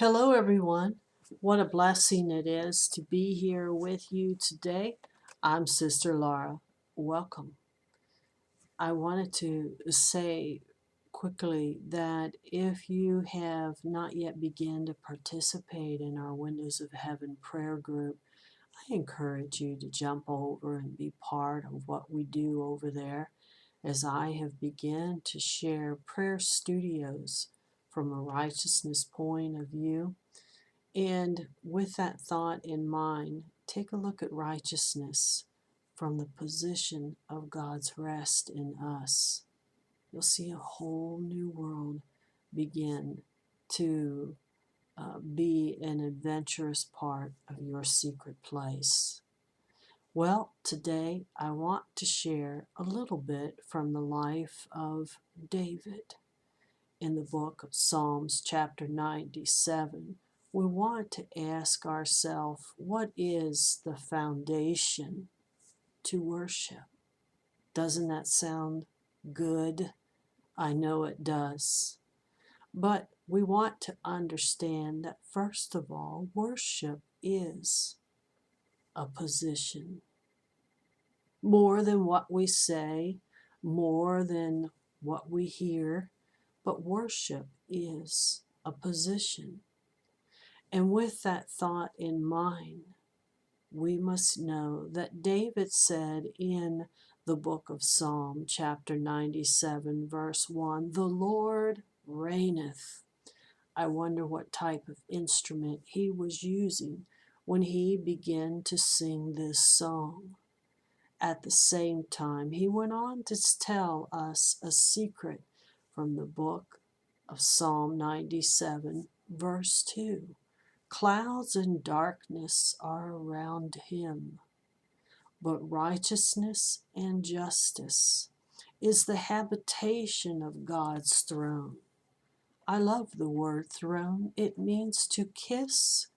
Hello, everyone. What a blessing it is to be here with you today. I'm Sister Lara. Welcome. I wanted to say quickly that if you have not yet begun to participate in our Windows of Heaven prayer group, I encourage you to jump over and be part of what we do over there as I have begun to share prayer studios from a righteousness point of view. And with that thought in mind, take a look at righteousness from the position of God's rest in us. You'll see a whole new world begin to be an adventurous part of your secret place. Well, today I want to share a little bit from the life of David in the book of Psalms, chapter 97. We want to ask ourselves, what is the foundation to worship? Doesn't that sound good? I know it does. But we want to understand that, first of all, worship is a position. More than what we say, more than what we hear, but worship is a position. And with that thought in mind, we must know that David said in the book of Psalm, chapter 97, verse 1, "The Lord reigneth." I wonder what type of instrument he was using when he began to sing this song. At the same time, he went on to tell us a secret from the book of Psalm 97, verse 2. Clouds and darkness are around him, but righteousness and justice is the habitation of God's throne. I love the word throne. It means to kiss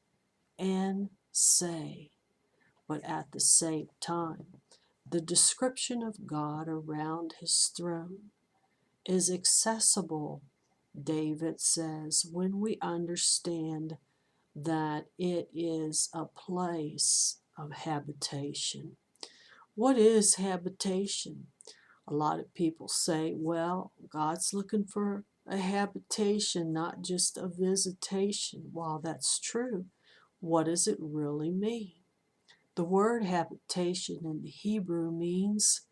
and say, but at the same time, the description of God around his throne is accessible, David says, when we understand that it is a place of habitation. What is habitation? A lot of people say, well, God's looking for a habitation, not just a visitation. While that's true, what does it really mean? The word habitation in the Hebrew means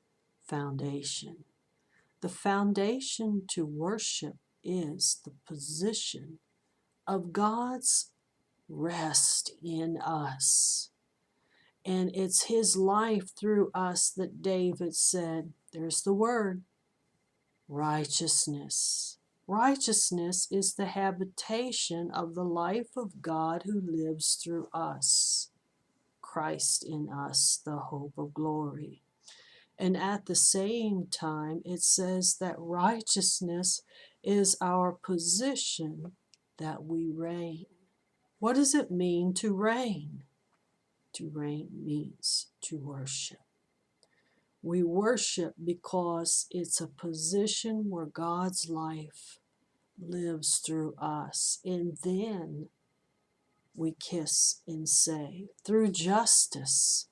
foundation. The foundation to worship is the position of God's rest in us. And it's his life through us that David said, there's the word, righteousness. Righteousness is the habitation of the life of God who lives through us. Christ in us, the hope of glory. And at the same time, it says that righteousness is our position that we reign. What does it mean to reign? To reign means to worship. We worship because it's a position where God's life lives through us. And then we kiss and say, through justice.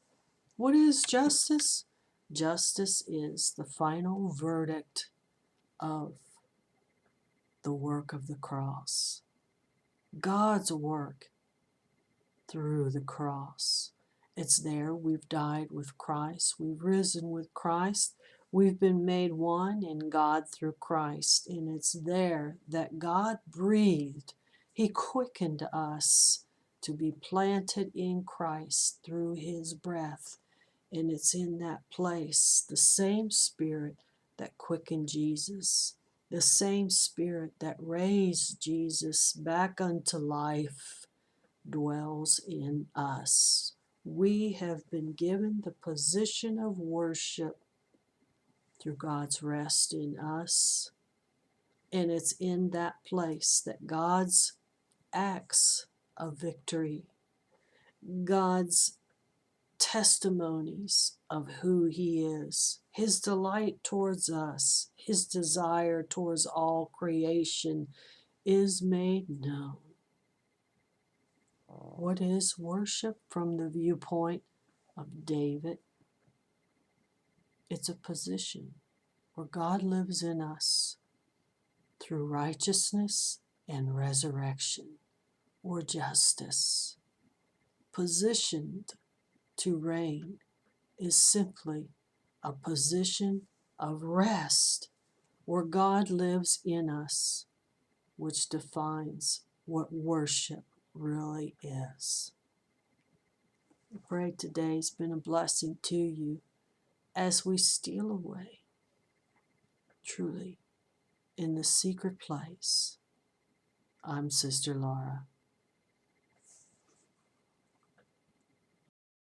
What is justice? Justice is the final verdict of the work of the cross. God's work through the cross. It's there. We've died with Christ. We've risen with Christ. We've been made one in God through Christ. And it's there that God breathed. He quickened us to be planted in Christ through his breath. And it's in that place, the same Spirit that quickened Jesus, the same Spirit that raised Jesus back unto life, dwells in us. We have been given the position of worship through God's rest in us. And it's in that place that God's acts of victory, God's testimonies of who he is, his delight towards us, his desire towards all creation is made known. What is worship from the viewpoint of David? It's a position where God lives in us through righteousness and resurrection or justice. Positioned to reign is simply a position of rest where God lives in us, which defines what worship really is. I pray today's been a blessing to you as we steal away truly in the secret place. I'm Sister Lara.